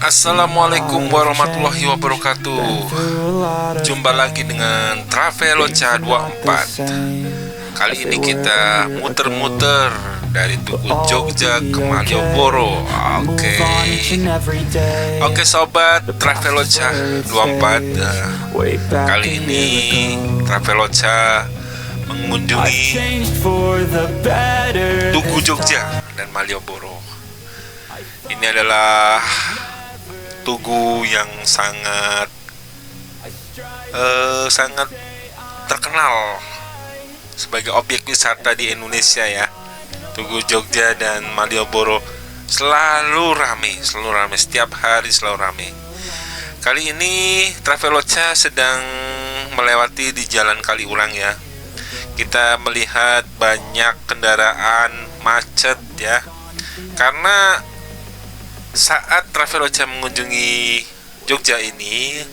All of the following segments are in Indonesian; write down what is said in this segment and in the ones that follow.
Assalamualaikum warahmatullahi wabarakatuh. Jumpa lagi dengan Traveloka 24. Kali ini kita muter-muter dari Tugu Jogja ke Malioboro. Oke sobat Traveloka 24. Kali ini Traveloka mengunjungi Tugu Jogja dan Malioboro. Ini adalah tugu yang sangat terkenal sebagai objek wisata di Indonesia ya. Tugu Jogja dan Malioboro selalu ramai setiap hari selalu ramai. Kali ini Traveloka sedang melewati di Jalan Kaliurang ya. Kita melihat banyak kendaraan macet ya, karena saat Traveloka mengunjungi Jogja ini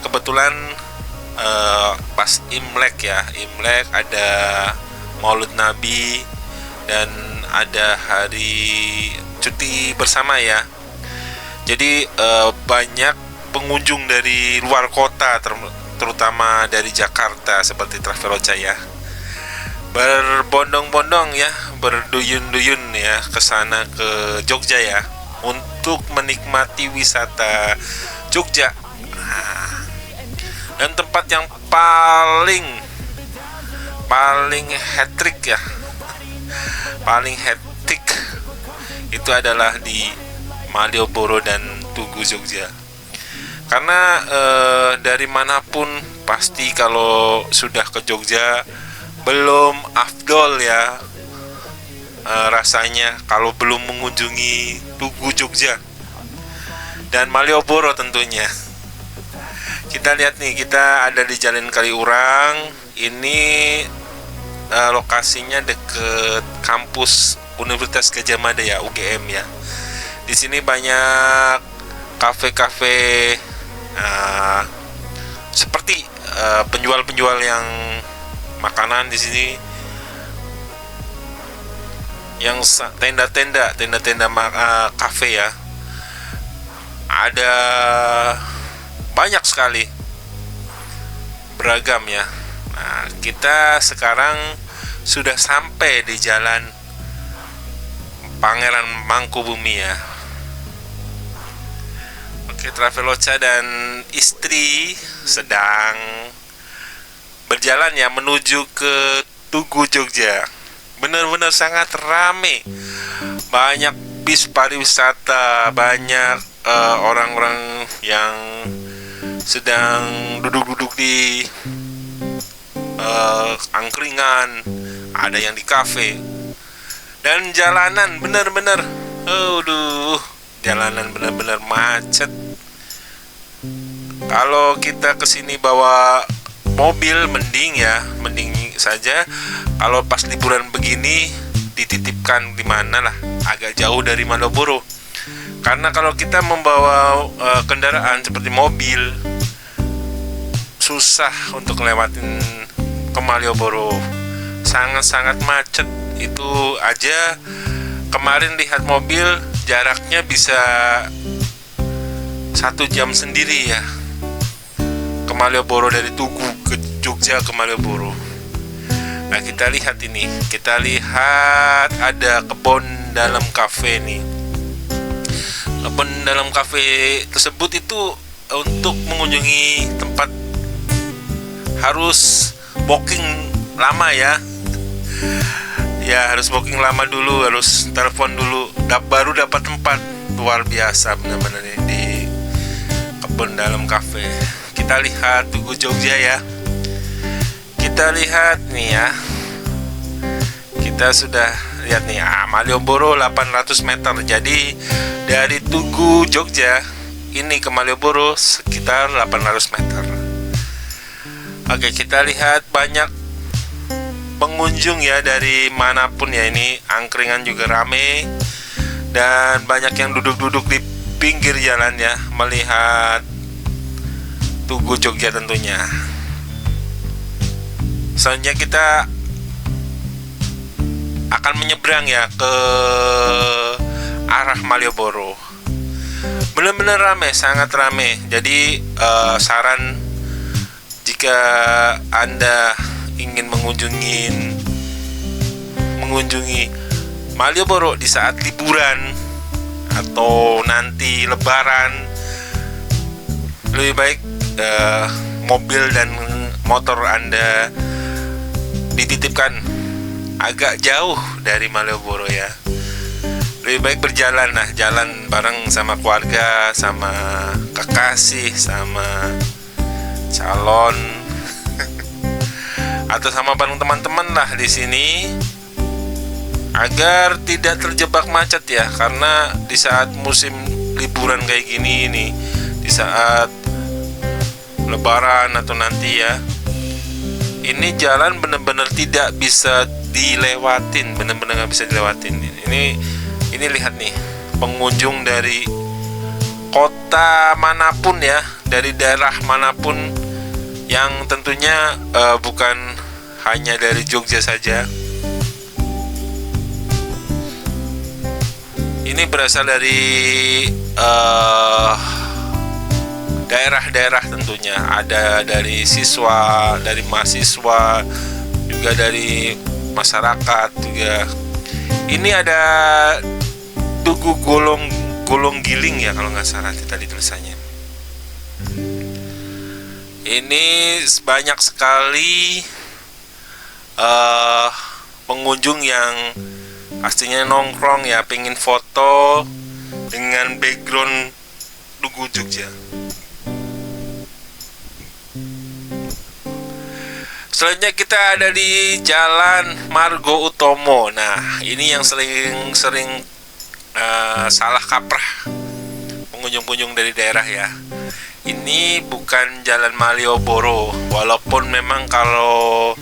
kebetulan pas Imlek ya. Imlek ada Maulid Nabi dan ada hari cuti bersama ya. Jadi banyak pengunjung dari luar kota, terutama dari Jakarta seperti Traveloka ya, berbondong-bondong ya, berduyun-duyun ya ke sana ke Jogja ya untuk menikmati wisata Jogja. Dan tempat yang paling hat-trick ya, paling hat-trick itu adalah di Malioboro dan Tugu Jogja. Karena dari manapun pasti kalau sudah ke Jogja belum afdol ya rasanya kalau belum mengunjungi Tugu Jogja dan Malioboro tentunya. Kita lihat nih, kita ada di Jalan Kaliurang. Ini lokasinya deket kampus Universitas Gadjah Mada ya, UGM ya. Di sini banyak kafe-kafe seperti penjual-penjual yang makanan di sini, yang tenda-tenda kafe ya, ada banyak sekali, beragam ya. Nah, kita sekarang sudah sampai di Jalan Pangeran Mangkubumi ya. Oke, Traveloka dan istri sedang berjalan ya menuju ke Tugu Jogja. Benar-benar sangat rame, banyak bis pariwisata, banyak orang-orang yang sedang duduk-duduk di angkringan, ada yang di kafe, dan jalanan benar-benar jalanan benar-benar macet. Kalau kita kesini bawa mobil mending saja. Kalau pas liburan begini dititipkan di mana lah, agak jauh dari Malioboro. Karena kalau kita membawa kendaraan seperti mobil, susah untuk ngelewatin ke Malioboro, sangat-sangat macet. Itu aja kemarin lihat mobil jaraknya bisa 1 jam sendiri ya ke Malioboro, dari Tugu ke Jogja ke Malioboro. Nah, kita lihat ini, kita lihat ada kebun dalam kafe nih. Kebun dalam kafe tersebut itu untuk mengunjungi tempat harus booking lama ya. Ya, harus booking lama dulu, harus telepon dulu, baru dapat tempat. Luar biasa benar-benar di kebun dalam kafe. Kita lihat Tugu Jogja ya. Kita lihat nih ya. Kita sudah lihat nih, Malioboro 800 meter. Jadi dari Tugu Jogja ini ke Malioboro sekitar 800 meter. Oke, kita lihat banyak pengunjung ya dari manapun ya. Ini angkringan juga rame dan banyak yang duduk-duduk di pinggir jalan ya, melihat Tugu Jogja tentunya. Selanjutnya kita akan menyeberang ya ke arah Malioboro. benar-benar rame, sangat rame. Jadi saran jika Anda ingin mengunjungi Malioboro di saat liburan atau nanti Lebaran, lebih baik mobil dan motor Anda dititipkan agak jauh dari Malioboro ya. Lebih baik berjalan lah, jalan bareng sama keluarga, sama kekasih, sama calon atau sama bareng teman-teman lah di sini, agar tidak terjebak macet ya. Karena di saat musim liburan kayak gini nih, di saat Lebaran atau nanti ya, ini jalan benar-benar tidak bisa dilewatin, benar-benar nggak bisa dilewatin. Ini lihat nih, pengunjung dari kota manapun ya, dari daerah manapun, yang tentunya bukan hanya dari Jogja saja. Ini berasal dari daerah-daerah tentunya. Ada dari siswa, dari mahasiswa, juga dari masyarakat juga. Ini ada Tugu Golong Giling ya kalau nggak salah tadi tulisannya. Ini banyak sekali pengunjung yang pastinya nongkrong ya, pengen foto dengan background Tugu Jogja. Selanjutnya kita ada di Jalan Margo Utomo. Nah, ini yang sering salah kaprah pengunjung-pengunjung dari daerah ya. Ini bukan Jalan Malioboro, walaupun memang kalau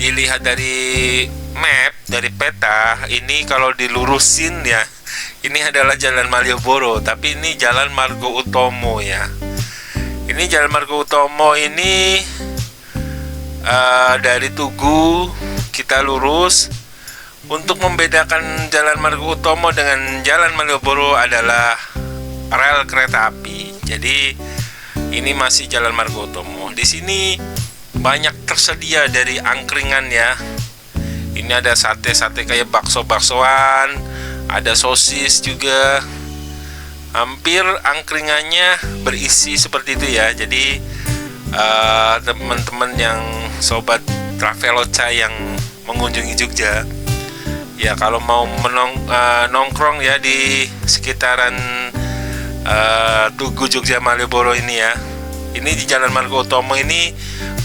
dilihat dari map, dari peta, ini kalau dilurusin ya, ini adalah Jalan Malioboro, tapi ini Jalan Margo Utomo ya. Ini Jalan Margo Utomo ini dari Tugu kita lurus. Untuk membedakan Jalan Margo Utomo dengan Jalan Malioboro adalah rel kereta api. Jadi ini masih Jalan Margo Utomo. Di sini banyak tersedia dari angkringan ya. Ini ada sate-sate kayak bakso-baksoan, ada sosis juga. Hampir angkringannya berisi seperti itu ya. Jadi teman-teman yang sobat Traveloka yang mengunjungi Jogja ya, kalau mau nongkrong ya di sekitaran Tugu Jogja Malioboro ini ya, ini di Jalan Margo Utomo ini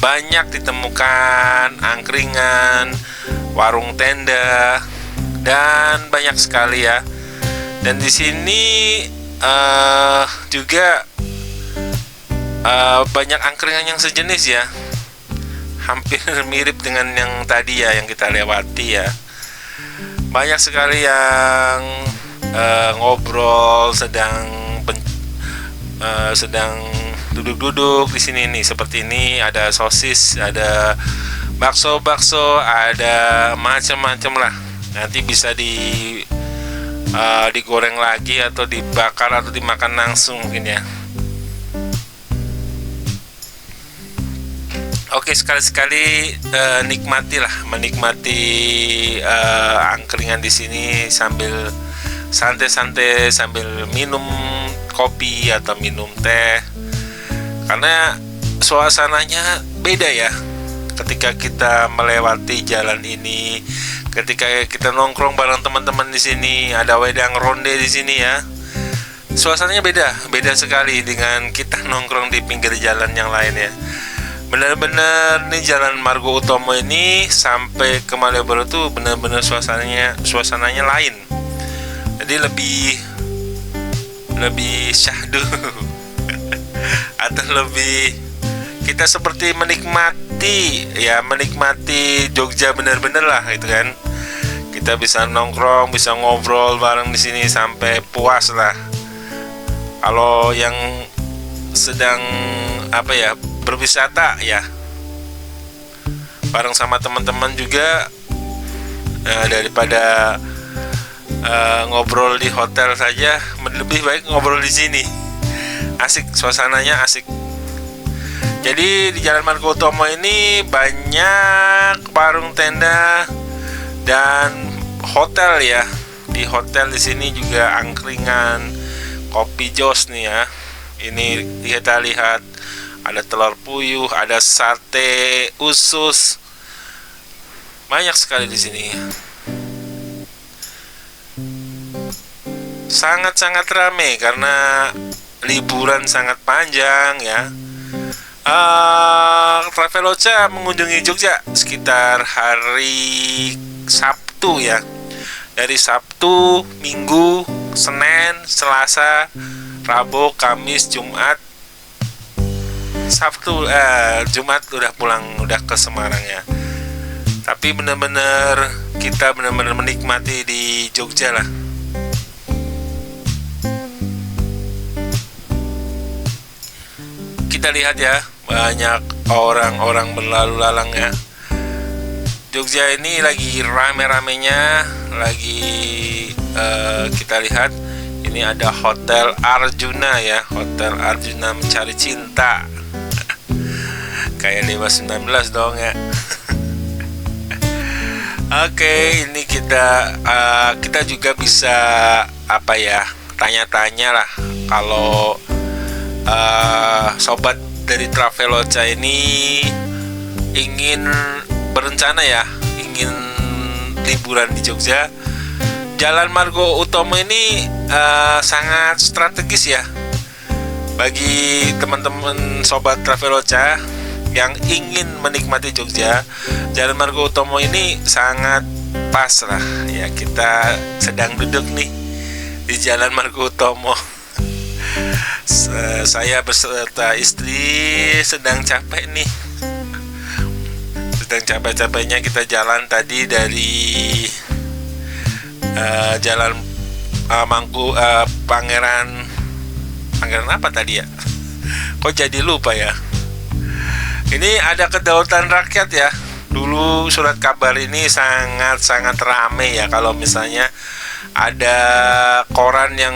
banyak ditemukan angkringan, warung tenda, dan banyak sekali ya. Dan di sini juga banyak angkringan yang sejenis ya, hampir mirip dengan yang tadi ya yang kita lewati ya. Banyak sekali yang ngobrol, sedang duduk-duduk di sini nih, seperti ini. Ada sosis, ada bakso, ada macam-macam lah. Nanti bisa digoreng lagi atau dibakar atau dimakan langsung mungkin ya. Oke, sekali-sekali menikmati angkringan di sini sambil santai-santai, sambil minum kopi atau minum teh. Karena suasananya beda ya ketika kita melewati jalan ini, ketika kita nongkrong bareng teman-teman di sini, ada wedang ronde di sini ya. Suasananya beda sekali dengan kita nongkrong di pinggir jalan yang lain ya. Benar-benar nih Jalan Margo Utomo ini sampai ke Malioboro tuh benar-benar suasananya lain. Jadi lebih syahdu atau lebih kita seperti menikmati Jogja benar-benar lah gitu kan. Kita bisa nongkrong, bisa ngobrol bareng di sini sampai puas lah. Kalau yang sedang berwisata ya bareng sama teman-teman juga, daripada ngobrol di hotel saja, lebih baik ngobrol di sini. asik, suasananya asik. Jadi di Jalan Margo Utomo ini banyak warung tenda dan hotel ya. Di hotel di sini juga angkringan, kopi jos nih ya. Ini kita lihat ada telur puyuh, ada sate usus, banyak sekali di sini. Sangat-sangat ramai karena liburan sangat panjang ya. Traveloka mengunjungi Jogja sekitar hari Sabtu ya. Dari Sabtu, Minggu, Senin, Selasa, Rabu, Kamis, Jumat. Jumat udah pulang, udah ke Semarang ya. Tapi kita benar-benar menikmati di Jogja lah. Kita lihat ya, banyak orang-orang berlalu lalang ya. Jogja ini lagi rame-ramenya, kita lihat ini ada Hotel Arjuna ya, Hotel Arjuna Mencari Cinta. Kayak Dewa 19 dong ya. Oke, ini kita juga bisa tanya-tanya lah kalau sobat dari Traveloka ini ingin berencana ya, ingin liburan di Jogja. Jalan Margo Utomo ini sangat strategis ya bagi teman-teman sobat Traveloka yang ingin menikmati Jogja. Jalan Margo Utomo ini sangat pas lah ya, kita sedang duduk nih di Jalan Margo Utomo. Saya beserta istri sedang capek nih, sedang capek-capeknya kita jalan tadi dari jalan Pangeran apa tadi ya? Kok jadi lupa ya? Ini ada Kedaulatan Rakyat ya. Dulu surat kabar ini sangat-sangat rame ya. Kalau misalnya ada koran yang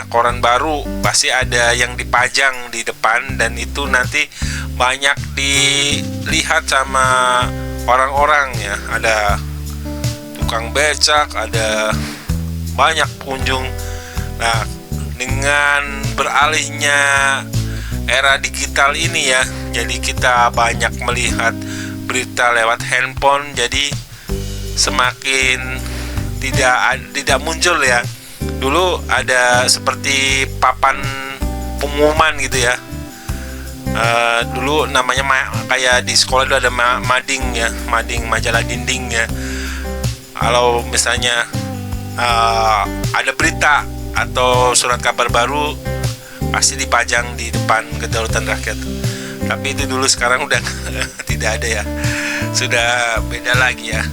koran baru, pasti ada yang dipajang di depan, dan itu nanti banyak dilihat sama orang-orang ya. Ada tukang becak, ada banyak pengunjung. Nah, dengan beralihnya era digital ini ya, jadi kita banyak melihat berita lewat handphone, jadi semakin tidak muncul ya. Dulu ada seperti papan pengumuman gitu ya. Dulu namanya kayak di sekolah itu ada mading ya, mading majalah dinding ya. Kalau misalnya ada berita atau surat kabar baru, pasti dipajang di depan Kedaulatan Rakyat. Tapi itu dulu, sekarang udah tidak ada ya, sudah beda lagi ya.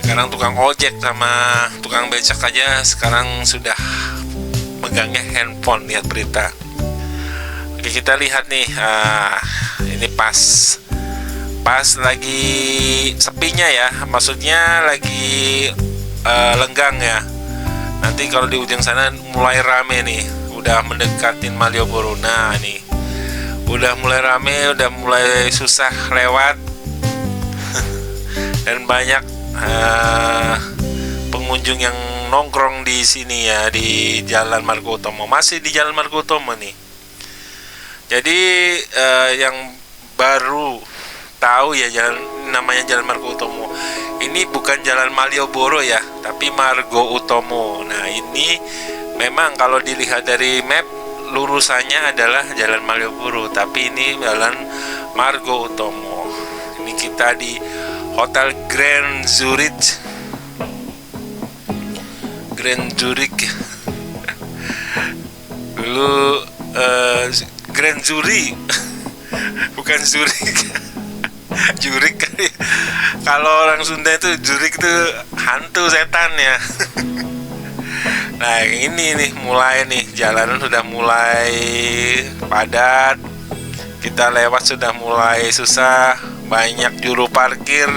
Sekarang tukang ojek sama tukang becak aja sekarang sudah megangnya handphone lihat berita. Oke, kita lihat nih, ini pas lagi sepinya ya, maksudnya lagi lenggang ya. Nanti kalau di ujung sana mulai rame nih, udah mendekatin Malioboro. Nah nih, udah mulai rame, udah mulai susah lewat dan banyak pengunjung yang nongkrong di sini ya, di Jalan Margo Utomo. Masih di Jalan Margo Utomo nih. Jadi yang baru tahu ya, namanya Jalan Margo Utomo. Ini bukan Jalan Malioboro ya, tapi Margo Utomo. Nah, ini memang kalau dilihat dari map lurusannya adalah Jalan Malioboro, tapi ini Jalan Margo Utomo. Ini kita di Hotel Grand Zurich. Grand Zurich. Dulu Grand Zurich. Bukan Zurich. Jurik kali. Kalau orang Sunda itu jurik itu hantu, setan ya. Nah, ini nih mulai nih, jalanan sudah mulai padat. Kita lewat sudah mulai susah, banyak juru parkir.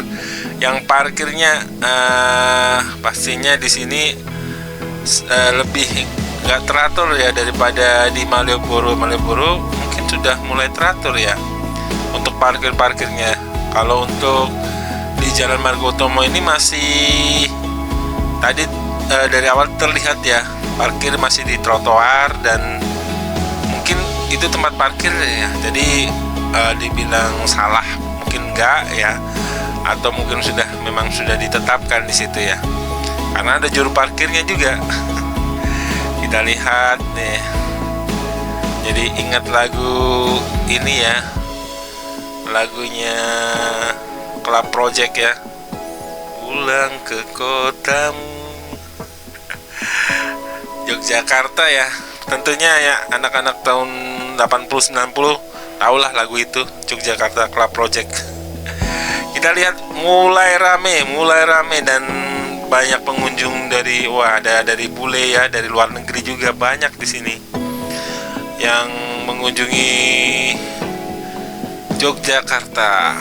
Yang parkirnya pastinya di sini lebih nggak teratur ya, daripada di Malioboro mungkin sudah mulai teratur ya untuk parkirnya. Kalau untuk di Jalan Margo Utama ini masih tadi dari awal terlihat ya, parkir masih di trotoar, dan mungkin itu tempat parkir ya, jadi dibilang salah mungkin enggak ya, atau mungkin memang sudah ditetapkan di situ ya, karena ada juru parkirnya juga. Kita lihat nih, jadi ingat lagu ini ya, lagunya Club Project ya, pulang ke kotamu. Yogyakarta ya, tentunya ya anak-anak tahun 80-90 tahulah lagu itu, Yogyakarta Club Project. Kita lihat mulai rame dan banyak pengunjung ada dari bule ya, dari luar negeri juga banyak di sini yang mengunjungi Yogyakarta.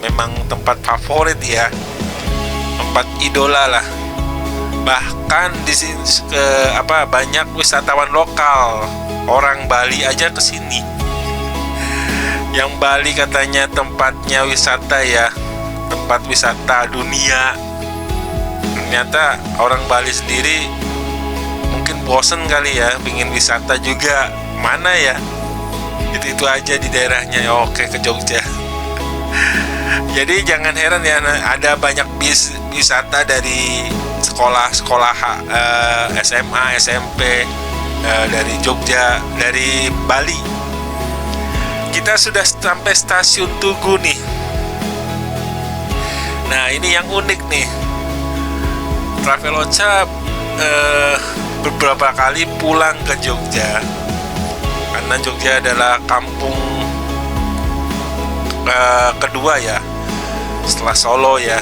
Memang tempat favorit ya, tempat idola lah. Bahkan di sini banyak wisatawan lokal, orang Bali aja ke sini. Yang Bali katanya tempatnya wisata ya, tempat wisata dunia. Ternyata orang Bali sendiri mungkin bosen kali ya, pingin wisata juga. Mana ya, itu aja di daerahnya. Oke, ke Jogja. Jadi jangan heran ya, ada banyak bis wisata dari sekolah SMA, SMP dari Jogja, dari Bali. Kita sudah sampai stasiun Tugu nih. Nah, ini yang unik nih, Traveloka beberapa kali pulang ke Jogja, karena Jogja adalah kampung kedua ya setelah Solo ya,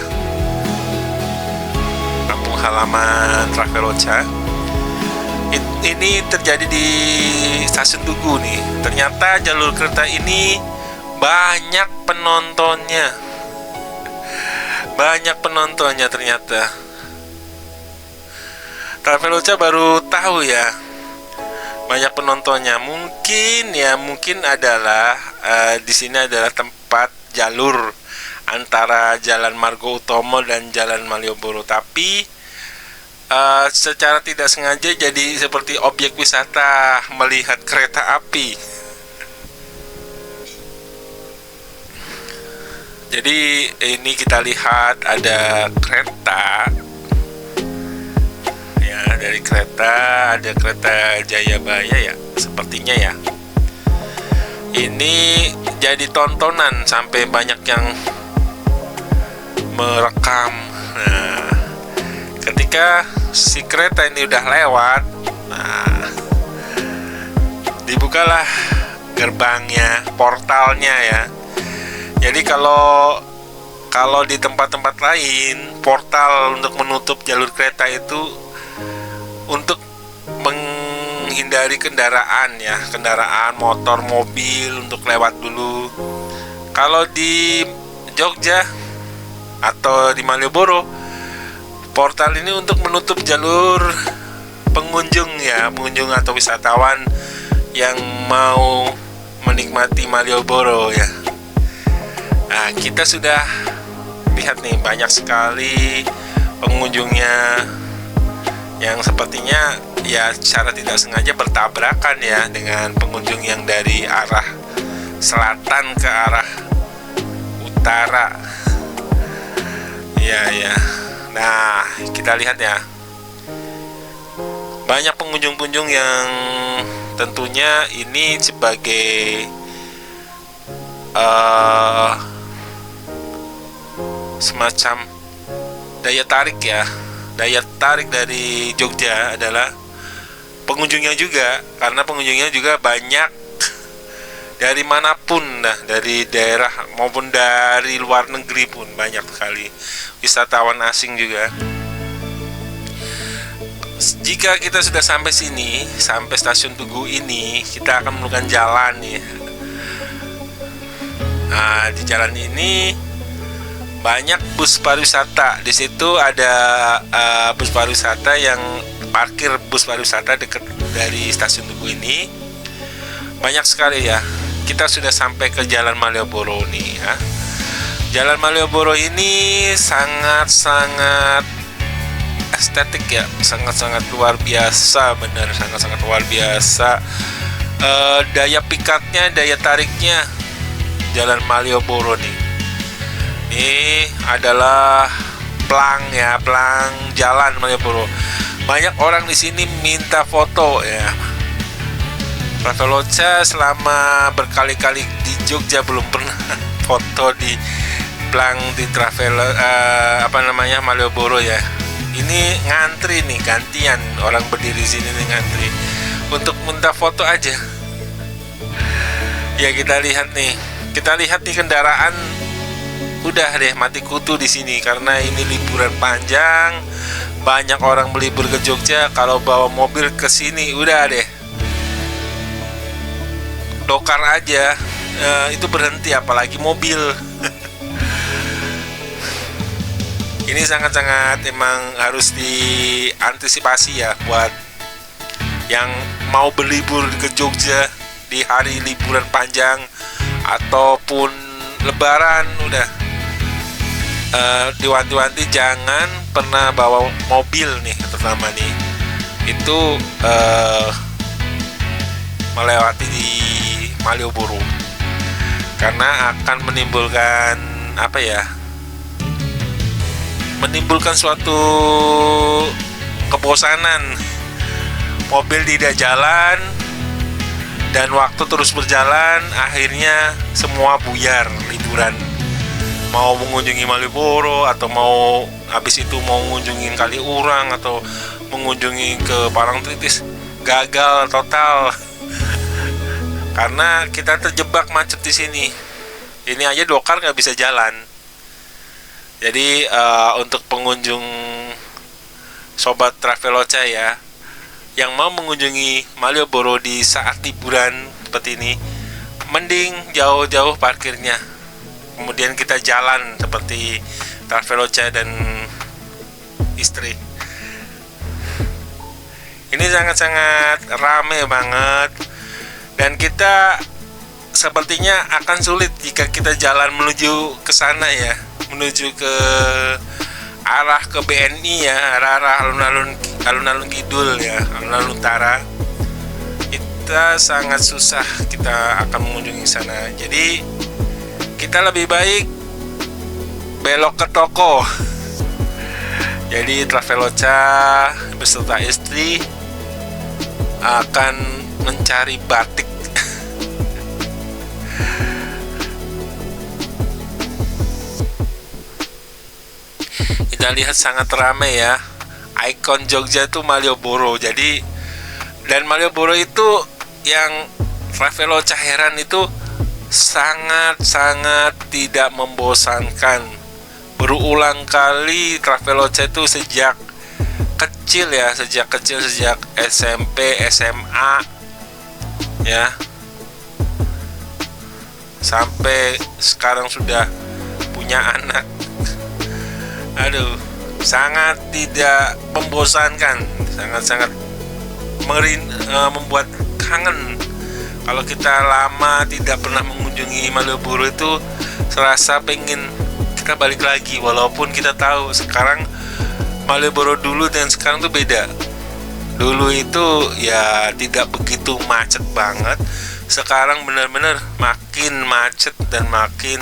kampung halaman Traveloka. Ini terjadi di stasiun Tugu nih. Ternyata jalur kereta ini banyak penontonnya ternyata. Traveloka baru tahu ya, banyak penontonnya. Mungkin adalah di sini adalah tempat jalur antara Jalan Margo Utama dan Jalan Malioboro, tapi secara tidak sengaja jadi seperti objek wisata melihat kereta api. Jadi ini kita lihat ada kereta ya, dari kereta ada kereta Jayabaya ya sepertinya ya. Ini jadi tontonan sampai banyak yang merekam. Nah, ketika si kereta ini udah lewat, nah, dibukalah gerbangnya, portalnya ya. Jadi kalau di tempat-tempat lain, portal untuk menutup jalur kereta itu untuk menghindari kendaraan ya, kendaraan motor, mobil untuk lewat dulu. Kalau di Jogja atau di Malioboro, portal ini untuk menutup jalur pengunjung ya, pengunjung atau wisatawan yang mau menikmati Malioboro ya. Nah, kita sudah lihat nih, banyak sekali pengunjungnya yang sepertinya ya secara tidak sengaja bertabrakan ya dengan pengunjung yang dari arah selatan ke arah utara. Ya. Nah, kita lihat ya, banyak pengunjung-pengunjung yang tentunya ini sebagai semacam daya tarik ya. Daya tarik dari Jogja adalah pengunjungnya juga, karena pengunjungnya juga banyak dari manapun, dari daerah maupun dari luar negeri pun banyak sekali wisatawan asing juga. Jika kita sudah sampai sini, sampai stasiun Tugu ini, kita akan menemukan jalan nih. Nah, di jalan ini banyak bus pariwisata. Di situ ada bus pariwisata yang parkir bus pariwisata dekat dari stasiun Tugu ini. Banyak sekali ya. Kita sudah sampai ke Jalan Malioboro nih ya. Jalan Malioboro ini sangat-sangat estetik ya, sangat-sangat luar biasa, benar, sangat-sangat luar biasa. Daya pikatnya, daya tariknya Jalan Malioboro nih. Ini adalah plang ya, plang Jalan Malioboro. Banyak orang di sini minta foto ya. Traveloka selama berkali-kali di Jogja belum pernah foto di plang di Malioboro ya. Ini ngantri nih, gantian orang berdiri sini nih ngantri untuk minta foto aja. Ya kita lihat nih kendaraan udah deh mati kutu di sini karena ini liburan panjang, banyak orang berlibur ke Jogja. Kalau bawa mobil ke sini udah deh dokar aja, itu berhenti, apalagi mobil. Ini sangat-sangat emang harus diantisipasi ya buat yang mau berlibur ke Jogja di hari liburan panjang ataupun lebaran. Udah diwanti-wanti jangan pernah bawa mobil nih, terutama nih itu melewati di Malioboro karena akan menimbulkan suatu kebosanan. Mobil tidak jalan dan waktu terus berjalan, akhirnya semua buyar liburan. Mau mengunjungi Malioboro atau mau habis itu mau mengunjungi Kaliurang atau mengunjungi ke Parangtritis, gagal total. Karena kita terjebak macet di sini. Ini aja dokar nggak bisa jalan. Jadi untuk pengunjung sobat Traveloka ya, yang mau mengunjungi Malioboro di saat liburan seperti ini, mending jauh-jauh parkirnya. Kemudian kita jalan seperti Traveloka dan istri. Ini sangat-sangat rame banget dan kita sepertinya akan sulit jika kita jalan menuju ke sana ya, menuju ke arah ke BNI ya, arah alun-alun kidul ya, alun-alun utara. Kita sangat susah kita akan mengunjungi sana. Jadi kita lebih baik belok ke toko. Jadi Traveloka beserta istri akan mencari batik. Kita lihat sangat ramai ya. Ikon Jogja itu Malioboro. Jadi dan Malioboro itu yang Traveloka heran itu sangat-sangat tidak membosankan. Berulang kali Traveloka itu sejak kecil, sejak SMP, SMA ya, sampai sekarang sudah punya anak. Aduh, sangat tidak membosankan, sangat-sangat membuat kangen. Kalau kita lama tidak pernah mengunjungi Malioboro itu serasa pengen kita balik lagi, walaupun kita tahu sekarang Malioboro dulu dan sekarang tuh beda. Dulu itu ya tidak begitu macet banget, sekarang benar-benar makin macet dan makin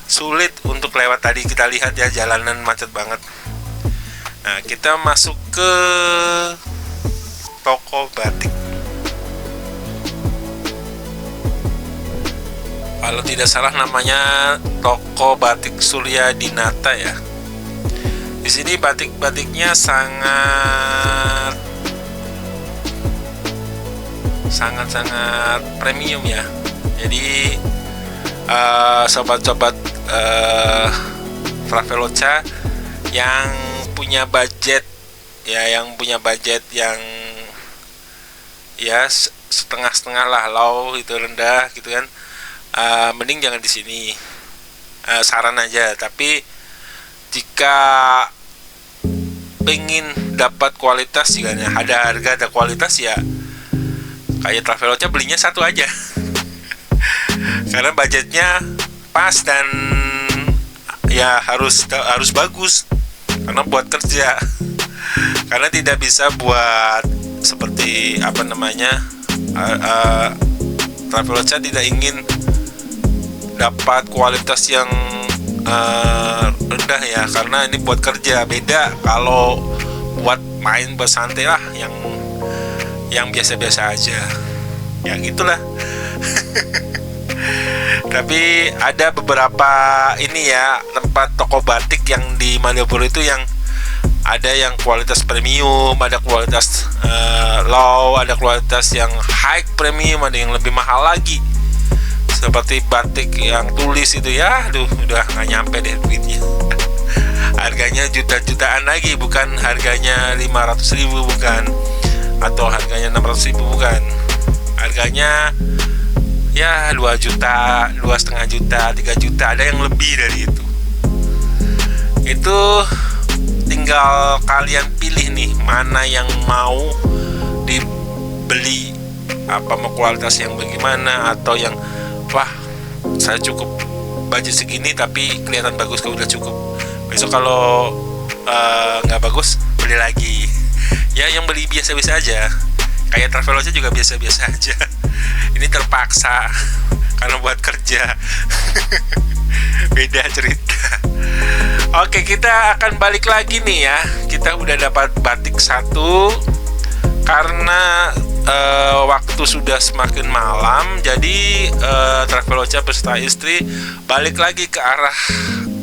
sulit untuk lewat. Tadi kita lihat ya, jalanan macet banget. Nah, kita masuk ke toko batik. Kalau tidak salah namanya toko batik Surya Dinata ya. Di sini batik-batiknya sangat premium ya. Jadi sobat-sobat Traveloka yang punya budget yang ya setengah-setengah lah, low itu rendah gitu kan, mending jangan di sini, saran aja. Tapi jika pengen dapat kualitas juga nih, ada harga ada kualitas ya, kayak Traveloka belinya satu aja karena budgetnya pas dan ya harus bagus karena buat kerja, karena tidak bisa buat seperti apa namanya, Traveloka tidak ingin dapat kualitas yang rendah ya, karena ini buat kerja. Beda kalau buat main bersantai lah, yang biasa-biasa aja ya gitulah tapi ada beberapa ini ya tempat toko batik yang di Malioboro itu yang ada yang kualitas premium, ada kualitas low, ada kualitas yang high premium, ada yang lebih mahal lagi seperti batik yang tulis itu ya, aduh udah nggak nyampe deh duitnya harganya juta-jutaan lagi, bukan harganya 500.000 bukan, atau harganya 600.000 bukan, harganya ya 2 juta, 2,5 juta, 3 juta, ada yang lebih dari itu. Itu tinggal kalian pilih nih mana yang mau dibeli, apa mau kualitas yang bagaimana, atau yang wah saya cukup budget segini tapi kelihatan bagus, kalau udah cukup, besok kalau nggak bagus beli lagi ya. Yang beli biasa-biasa aja kayak Traveloka juga biasa-biasa aja ini terpaksa karena buat kerja beda cerita. Oke, kita akan balik lagi nih ya, kita udah dapat batik satu karena waktu sudah semakin malam, jadi Traveloka beserta istri balik lagi ke arah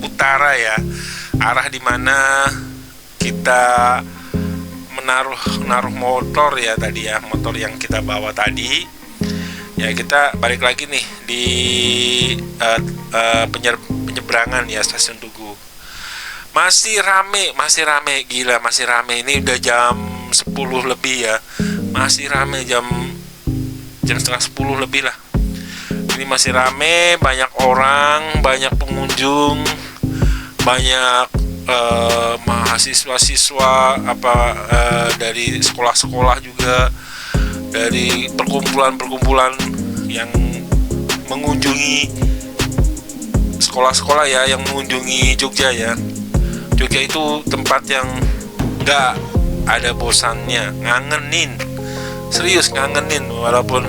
utara ya, arah dimana kita menaruh motor ya tadi ya, motor yang kita bawa tadi ya. Kita balik lagi nih di penyeberangan ya, stasiun Tugu. Masih rame gila, masih rame. Ini udah jam 10 lebih ya, masih rame, jam setengah 10 lebih lah. Ini masih rame, banyak orang, banyak pengunjung, banyak mahasiswa-siswa dari sekolah-sekolah juga, dari perkumpulan-perkumpulan yang mengunjungi sekolah-sekolah ya, yang mengunjungi Jogja ya. Jogja itu tempat yang gak ada bosannya, ngangenin, serius ngangenin, walaupun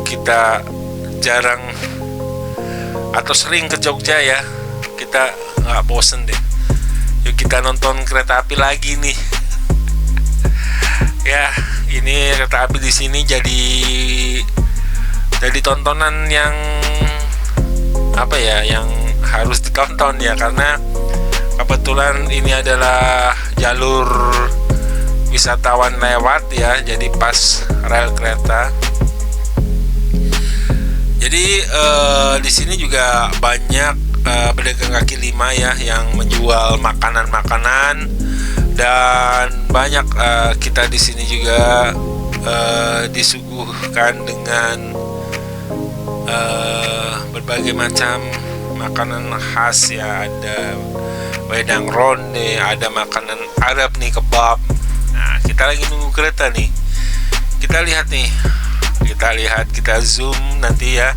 kita jarang atau sering ke Jogja ya, kita nggak bosen deh. Yuk kita nonton kereta api lagi nih ya. Ini kereta api di sini jadi tontonan yang apa ya, yang harus ditonton ya, karena kebetulan ini adalah jalur wisatawan lewat ya, jadi pas rel kereta. Jadi di sini juga banyak pedagang kaki lima ya yang menjual makanan-makanan, dan banyak kita di sini juga disuguhkan dengan berbagai macam makanan khas ya. Ada wedang ronde, ada makanan Arab nih, kebab. Nah, kita lagi nunggu kereta nih. Kita lihat, kita zoom nanti ya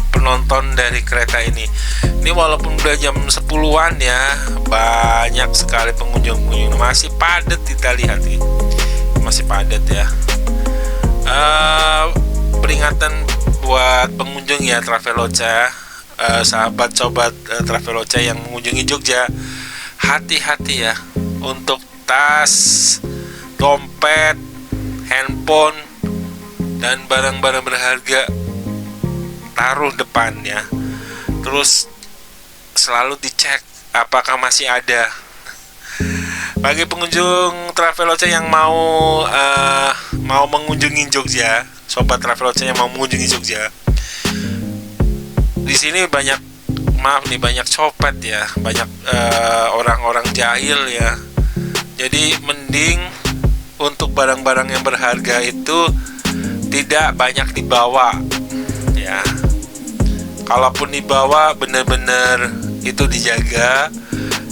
penonton dari kereta ini. Ini walaupun udah jam 10-an ya, banyak sekali pengunjung. Masih padat, kita lihat nih, masih padat ya. Peringatan buat pengunjung ya Traveloka, sahabat sobat Traveloka yang mengunjungi Jogja, hati-hati ya untuk tas, dompet, handphone, dan barang-barang berharga taruh depannya, terus selalu dicek apakah masih ada. Bagi pengunjung Traveloka yang mau mengunjungi Jogja, sobat Traveloka yang mau mengunjungi Jogja, di sini banyak copet ya, banyak orang-orang jahil ya. Jadi mending untuk barang-barang yang berharga itu tidak banyak dibawa ya. Kalaupun dibawa, benar-benar itu dijaga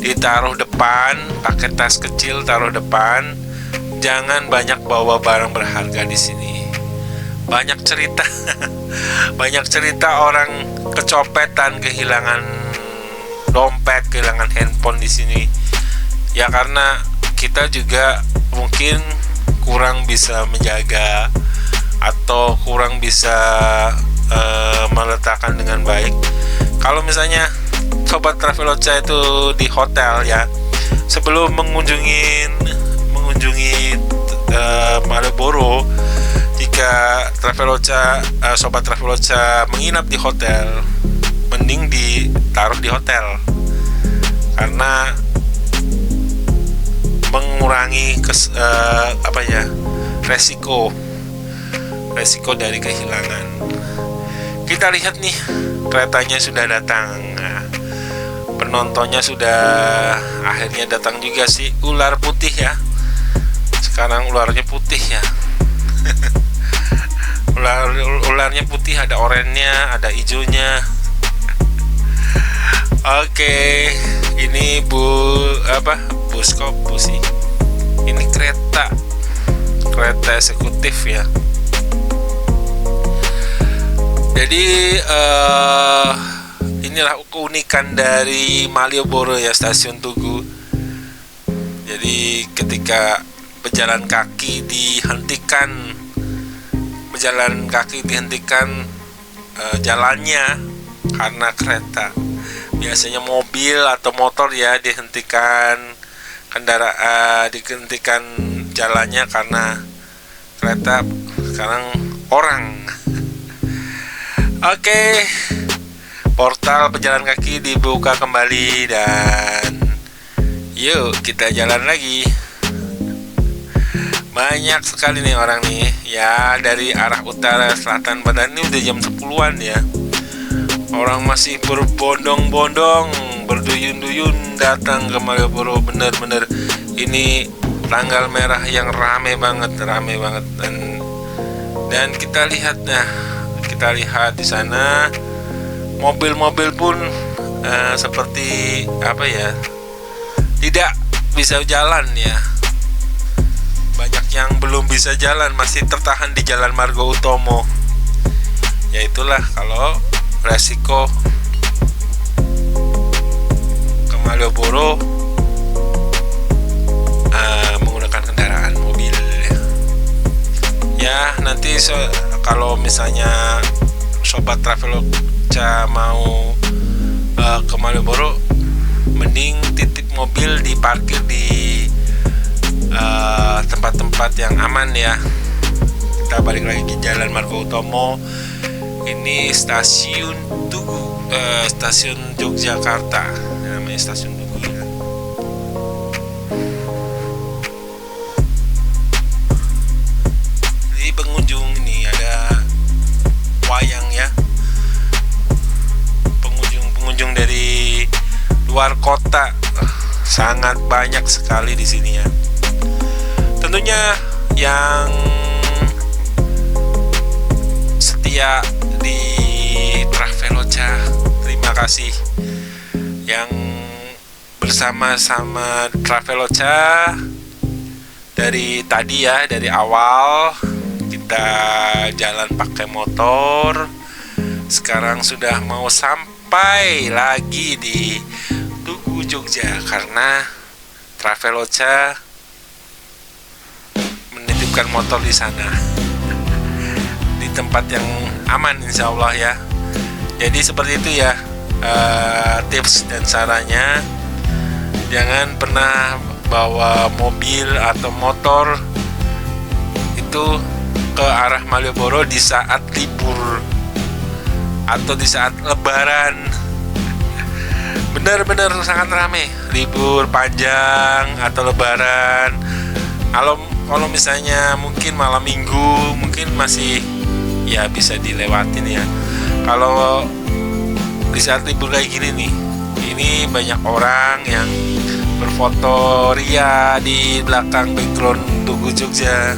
ditaruh depan, pakai tas kecil taruh depan. Jangan banyak bawa barang berharga di sini. Banyak cerita, banyak cerita orang kecopetan, kehilangan dompet, kehilangan handphone di sini. Ya karena kita juga mungkin kurang bisa menjaga atau kurang bisa meletakkan dengan baik. Kalau misalnya sobat Traveloka itu di hotel ya, sebelum mengunjungi Malioboro, jika sobat Traveloka menginap di hotel, mending ditaruh di hotel karena mengurangi resiko dari kehilangan. Kita lihat nih, keretanya sudah datang. Nah, penontonnya sudah akhirnya datang juga sih. Ular putih ya, sekarang ularnya putih ya. Ularnya putih, ada oranye, ada hijaunya. Oke, ini bus sih. Ini kereta eksekutif ya. Jadi inilah keunikan dari Malioboro ya, stasiun Tugu. Jadi ketika pejalan kaki dihentikan jalannya karena kereta. Biasanya mobil atau motor ya dihentikan dihentikan jalannya karena kereta. Sekarang orang. Oke, portal pejalan kaki dibuka kembali dan yuk kita jalan lagi. Banyak sekali nih orang nih ya, dari arah utara, selatan, barat. Ini udah jam 10-an ya. Orang masih berbondong-bondong, berduyun-duyun datang ke Malioboro. Bener-bener ini tanggal merah yang rame banget. Dan kita lihat di sana mobil-mobil pun seperti tidak bisa jalan ya. Banyak yang belum bisa jalan, masih tertahan di Jalan Margo Utomo. Ya itulah kalau resiko ke Malioboro menggunakan kendaraan mobil. Ya nanti kalau misalnya sobat Traveloka mau ke Malioboro, mending titip mobil diparkir di tempat-tempat yang aman ya. Kita balik lagi ke Jalan Margo Utomo. Ini stasiun Tugu, stasiun Yogyakarta, namanya stasiun Tugu ya. Di pengunjung ini ada wayang ya. Pengunjung dari luar kota sangat banyak sekali di sini ya. Tentunya yang setia di Traveloka, terima kasih yang bersama-sama Traveloka dari tadi ya, dari awal kita jalan pakai motor, sekarang sudah mau sampai lagi di Tugu Jogja karena Traveloka menitipkan motor di sana, di tempat yang aman insya Allah ya. Jadi seperti itu ya, tips dan sarannya. Jangan pernah bawa mobil atau motor itu ke arah Malioboro di saat libur atau di saat lebaran. Benar-benar sangat ramai, libur panjang atau lebaran. Kalau misalnya mungkin malam minggu mungkin masih ya bisa dilewatin ya. Kalau di saat libur kayak gini nih, ini banyak orang yang berfoto ria di belakang background Tugu Jogja.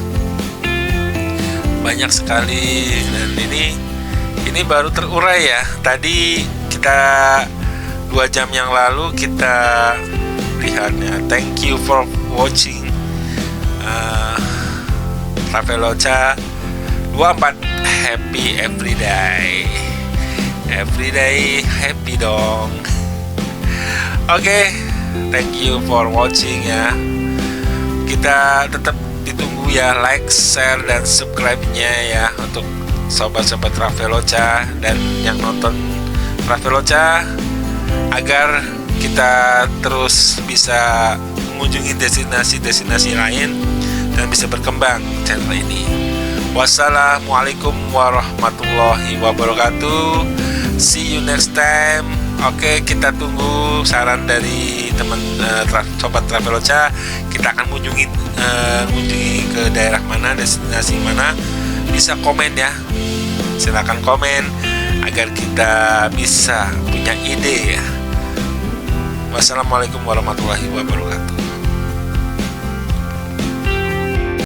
Banyak sekali. Dan ini baru terurai ya. Tadi kita 2 jam yang lalu kita lihatnya. Thank you for watching. Traveloka 24 happy everyday happy dong. Oke, thank you for watching ya. Kita tetap ditunggu ya, like, share, dan subscribe-nya ya untuk sobat-sobat Traveloka dan yang nonton Traveloka, agar kita terus bisa mengunjungi destinasi-destinasi lain dan bisa berkembang channel ini. Wassalamualaikum warahmatullahi wabarakatuh. See you next time. Oke, kita tunggu saran dari teman sobat Traveloka. Kita akan mengunjungi ke daerah mana, destinasi mana. Bisa komen ya. Silakan komen agar kita bisa punya ide ya. Wassalamualaikum warahmatullahi wabarakatuh.